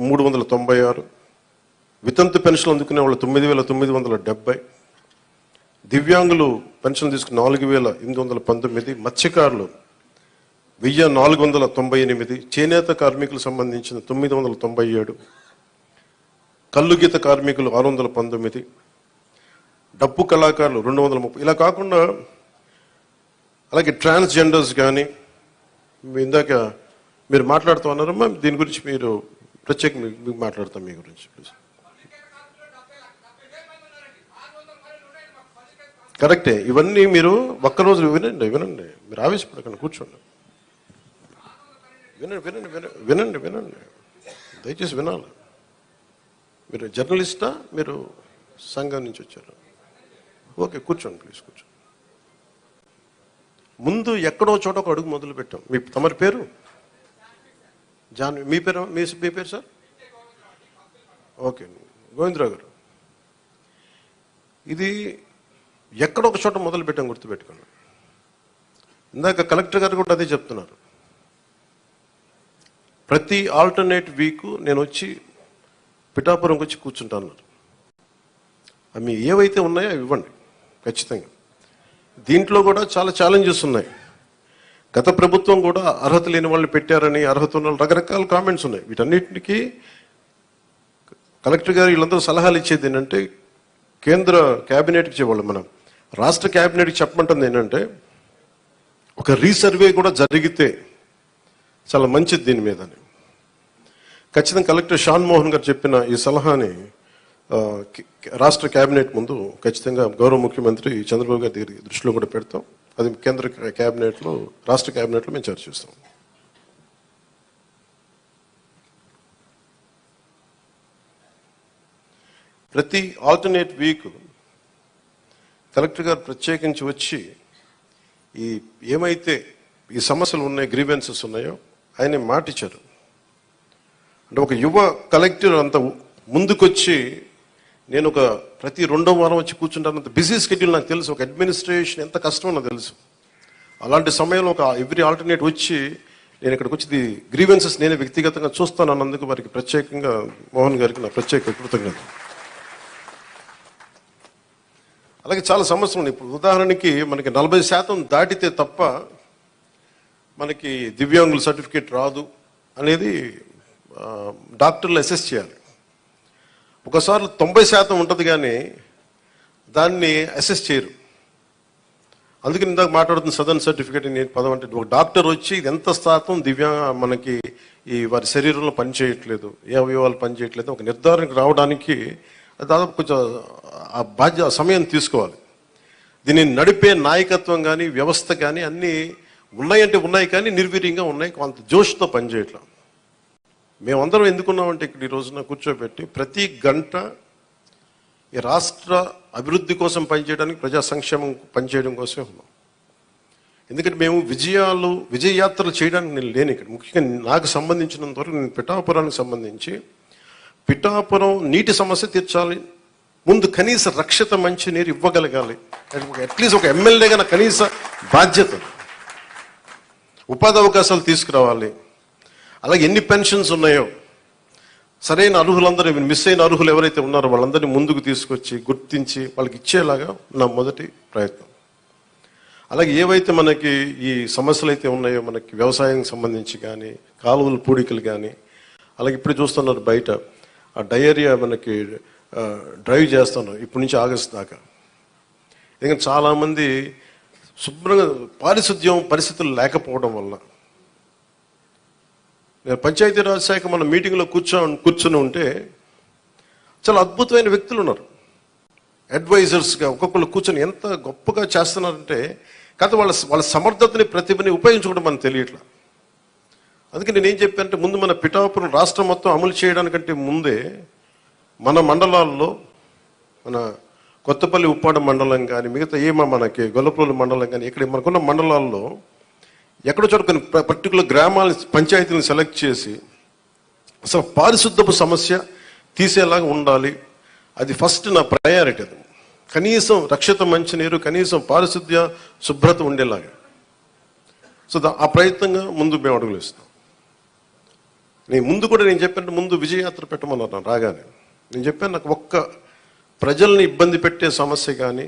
396, వితంతు పెన్షన్ అందుకునే వాళ్ళు 9970, దివ్యాంగులు పెన్షన్ తీసుకుని 4819, మత్స్యకారులు 1498, చేనేత కార్మికులకు సంబంధించిన 997, కల్లు గీత కార్మికులు 619, డప్పు కళాకారులు 230. ఇలా కాకుండా అలాగే ట్రాన్స్జెండర్స్ కానీ ఇందాక మీరు మాట్లాడుతూ ఉన్నారమ్మా, దీని గురించి మీరు ప్రత్యేకంగా మీకు మాట్లాడతాం మీ గురించి ప్లీజ్. కరెక్టే, ఇవన్నీ మీరు ఒక్కరోజు వినండి, మీరు ఆవేశపడకండి, కూర్చోండి, వినండి, దయచేసి వినాలి. మీరు జర్నలిస్టా, మీరు సంఘం నుంచి వచ్చారు? ఓకే, కూర్చోండి ప్లీజ్, కూర్చోండి. ముందు ఎక్కడో చోట ఒక అడుగు మొదలు పెట్టాం. మీ తమరి పేరు? మీ పేరు? మీ పేరు సార్? ఓకే, గోవిందరావు గారు. ఇది ఎక్కడో ఒక చోట మొదలు పెట్టాం, గుర్తుపెట్టుకోండి. ఇందాక కలెక్టర్ గారు కూడా అదే చెప్తున్నారు. ప్రతి ఆల్టర్నేట్ వీక్ నేను వచ్చి పిఠాపురంకి వచ్చి కూర్చుంటాను. అవి ఏవైతే ఉన్నాయో అవి ఇవ్వండి ఖచ్చితంగా. దీంట్లో కూడా చాలా ఛాలెంజెస్ ఉన్నాయి. గత ప్రభుత్వం కూడా అర్హత లేని వాళ్ళని పెట్టారని, అర్హత ఉన్న రకరకాల కామెంట్స్ ఉన్నాయి. వీటన్నిటికీ కలెక్టర్ గారు వీళ్ళందరూ సలహాలు ఇచ్చేది ఏంటంటే, కేంద్ర క్యాబినెట్కి చెప్పాలి, మనం రాష్ట్ర క్యాబినెట్కి చెప్పమంటుంది ఏంటంటే, ఒక రీసర్వే కూడా జరిగితే చాలా మంచిది దీని మీద అని. ఖచ్చితంగా కలెక్టర్ షాన్ మోహన్ గారు చెప్పిన ఈ సలహాని రాష్ట్ర క్యాబినెట్ ముందు ఖచ్చితంగా గౌరవ ముఖ్యమంత్రి చంద్రబాబు గారి దగ్గర దృష్టిలో కూడా పెడతాం. అది కేంద్ర క్యాబినెట్లో, రాష్ట్ర క్యాబినెట్లో మేము చర్చిస్తాం. ప్రతి ఆల్టర్నేట్ వీక్ కలెక్టర్ గారు ప్రత్యేకించి వచ్చి ఈ ఏమైతే ఈ సమస్యలు ఉన్నాయి, గ్రీవెన్సెస్ ఉన్నాయో ఆయన మాటిచ్చారు. అంటే ఒక యువ కలెక్టర్ అంత ముందుకొచ్చి, నేను ఒక ప్రతి 2వ వారం వచ్చి కూర్చుంటానంత బిజీ షెడ్యూల్ నాకు తెలుసు. ఒక అడ్మినిస్ట్రేషన్ ఎంత కష్టమో నాకు తెలుసు. అలాంటి సమయంలో ఒక ఎవ్రీ ఆల్టర్నేట్ వచ్చి నేను ఇక్కడికి వచ్చి గ్రీవెన్సెస్ నేనే వ్యక్తిగతంగా చూస్తాను అన్నందుకు వారికి ప్రత్యేకంగా మోహన్ గారికి నా ప్రత్యేక కృతజ్ఞత. అలాగే చాలా సమస్యలు ఉన్నాయి. ఇప్పుడు ఉదాహరణకి మనకి 40% దాటితే తప్ప మనకి దివ్యాంగుల సర్టిఫికేట్ రాదు అనేది డాక్టర్లు అసెస్ చేయాలి. ఒకసారి 90% ఉంటుంది కానీ దాన్ని అసెస్ చేయరు. అందుకని ఇందాక మాట్లాడుతున్న సదరన్ సర్టిఫికేట్ నేను పదం అంటే, ఒక డాక్టర్ వచ్చి ఇది ఎంత శాతం మనకి ఈ వారి శరీరంలో పనిచేయట్లేదు, ఏ అవయవాలు పనిచేయట్లేదు ఒక నిర్ధారణకు రావడానికి దాదాపు కొంచెం ఆ సమయం తీసుకోవాలి. దీన్ని నడిపే నాయకత్వం కానీ వ్యవస్థ కానీ అన్నీ ఉన్నాయంటే ఉన్నాయి, కానీ నిర్వీర్యంగా ఉన్నాయి, కొంత జోష్తో పనిచేయట్లేదు. మేమందరం ఎందుకున్నామంటే ఇక్కడ ఈ రోజున కూర్చోబెట్టి ప్రతి గంట ఈ రాష్ట్ర అభివృద్ధి కోసం పనిచేయడానికి, ప్రజా సంక్షేమం పనిచేయడం కోసమే ఉన్నాం. ఎందుకంటే మేము విజయయాత్రలు చేయడానికి నేను లేను ఇక్కడ. ముఖ్యంగా నాకు సంబంధించినంత వరకు నేను పిఠాపురానికి సంబంధించి పిఠాపురం నీటి సమస్య తీర్చాలి, ముందు కనీస రక్షిత మంచినీరు ఇవ్వగలగాలి, అట్లీస్ట్ ఒక ఎమ్మెల్యేగా నా కనీస బాధ్యత, ఉపాధి అవకాశాలు తీసుకురావాలి. అలాగే ఎన్ని పెన్షన్స్ ఉన్నాయో సరైన అర్హులందరూ, మిస్ అయిన అర్హులు ఎవరైతే ఉన్నారో వాళ్ళందరినీ ముందుకు తీసుకొచ్చి గుర్తించి వాళ్ళకి ఇచ్చేలాగా నా మొదటి ప్రయత్నం. అలాగే ఏవైతే మనకి ఈ సమస్యలు అయితే ఉన్నాయో, మనకి వ్యవసాయం సంబంధించి కానీ, కాలువల పూడికలు కానీ, అలాగే ఇప్పుడు చూస్తున్నారు బయట ఆ డయేరియా మనకి డ్రైవ్ చేస్తున్నారు ఇప్పటి నుంచి ఆగస్టు దాకా. ఎందుకంటే చాలామంది శుభ్రంగా పారిశుద్ధ్యం పరిస్థితులు లేకపోవడం వల్ల. నేను పంచాయతీరాజ్ శాఖ మన మీటింగ్లో కూర్చొని ఉంటే చాలా అద్భుతమైన వ్యక్తులు ఉన్నారు, అడ్వైజర్స్గా ఒక్కొక్కరు కూర్చొని ఎంత గొప్పగా చేస్తున్నారంటే, కాకపోతే వాళ్ళ సమర్థతని ప్రతిభని ఉపయోగించుకోవడం మనకు తెలియట్లా. అందుకే నేనేం చెప్పానంటే, ముందు మన పిఠాపురం రాష్ట్రం మొత్తం అమలు చేయడానికంటే ముందే మన మండలాల్లో, మన కొత్తపల్లి ఉప్పాడ మండలం కానీ, మిగతా మనకి గొల్లప్రోలు మండలం కానీ, ఇక్కడ మనకున్న మండలాల్లో ఎక్కడో చోట కొన్ని పర్టికులర్ గ్రామాల పంచాయతీలను సెలెక్ట్ చేసి అసలు పారిశుద్ధపు సమస్య తీసేలాగా ఉండాలి. అది ఫస్ట్ నా ప్రయారిటీ. అది కనీసం రక్షిత మంచినీరు, కనీసం పారిశుద్ధ్య శుభ్రత ఉండేలాగా. సో ఆ ప్రయత్నంగా ముందు మేము అడుగులు ఇస్తాం. నేను చెప్పాను, ముందు విజయయాత్ర పెట్టమన్నారు రాగానే. నేను చెప్పాను, నాకు ఒక్క ప్రజల్ని ఇబ్బంది పెట్టే సమస్య కానీ,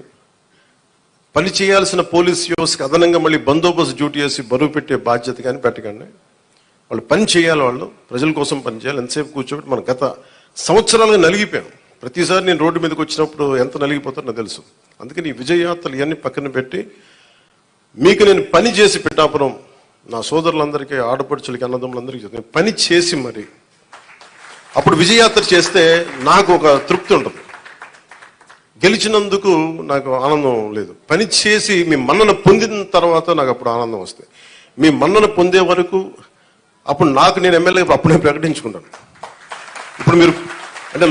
పని చేయాల్సిన పోలీస్ వ్యవస్థకి అదనంగా మళ్ళీ బందోబస్తు డ్యూటీ చేసి బరువు పెట్టే బాధ్యత కానీ పెట్టకండి. వాళ్ళు పని చేయాలి, వాళ్ళు ప్రజల కోసం పని చేయాలి. ఎంతసేపు కూర్చోబెట్టి మనం గత సంవత్సరాలుగా నలిగిపోయాం. ప్రతిసారి నేను రోడ్డు మీదకి వచ్చినప్పుడు ఎంత నలిగిపోతారో నాకు తెలుసు. అందుకని ఈ విజయయాత్రలు ఇవన్నీ పక్కన పెట్టి మీకు నేను పని చేసి పిఠాపురం నా సోదరులందరికీ, ఆడపడుచులకి, అన్నదమ్ములందరికీ నేను పని చేసి మరి అప్పుడు విజయయాత్ర చేస్తే నాకు ఒక తృప్తి ఉంటుంది. గెలిచినందుకు నాకు ఆనందం లేదు. పని చేసి మీ మన్నన పొందిన తర్వాత నాకు అప్పుడు ఆనందం వస్తుంది. మీ మన్నన పొందే వరకు అప్పుడు నేను ఎమ్మెల్యే అప్పుడే ప్రకటించుకుంటాను. ఇప్పుడు మీరు అంటే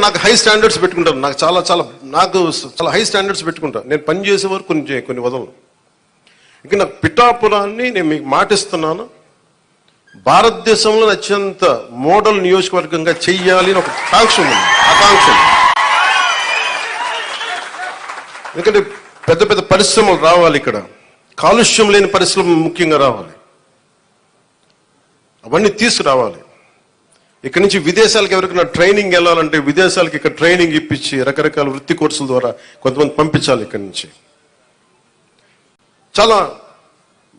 నాకు హై స్టాండర్డ్స్ పెట్టుకుంటాను. నాకు చాలా హై స్టాండర్డ్స్ పెట్టుకుంటాను. నేను పని చేసే వరకు కొన్ని వదలను. ఇంకా నాకు పిఠాపురాన్ని నేను మీకు మాటిస్తున్నాను, భారతదేశంలో అత్యంత మోడల్ నియోజకవర్గంగా చెయ్యాలి అని ఒక ఆకాంక్ష ఉంది. ఎందుకంటే పెద్ద పెద్ద పరిశ్రమలు రావాలి, ఇక్కడ కాలుష్యం లేని పరిశ్రమలు ముఖ్యంగా రావాలి, అవన్నీ తీసుకురావాలి. ఇక్కడ నుంచి విదేశాలకు ఎవరికైనా ట్రైనింగ్ వెళ్ళాలంటే విదేశాలకు ఇక్కడ ట్రైనింగ్ ఇప్పించి రకరకాల వృత్తి కోర్సుల ద్వారా కొంతమంది పంపించాలి. ఇక్కడి నుంచి చాలా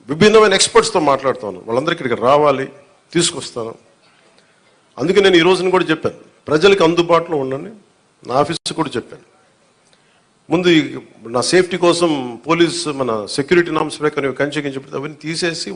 విభిన్నమైన ఎక్స్పర్ట్స్తో మాట్లాడుతాను, వాళ్ళందరికీ ఇక్కడ రావాలి, తీసుకొస్తాను. అందుకే నేను ఈ రోజున కూడా చెప్పాను, ప్రజలకు అందుబాటులో ఉండండి. నా ఆఫీస్ కూడా చెప్పాను, ముందు నా సేఫ్టీ కోసం పోలీస్ మన సెక్యూరిటీ నామ్స్ ప్రకారం కంచె అవన్నీ తీసేసి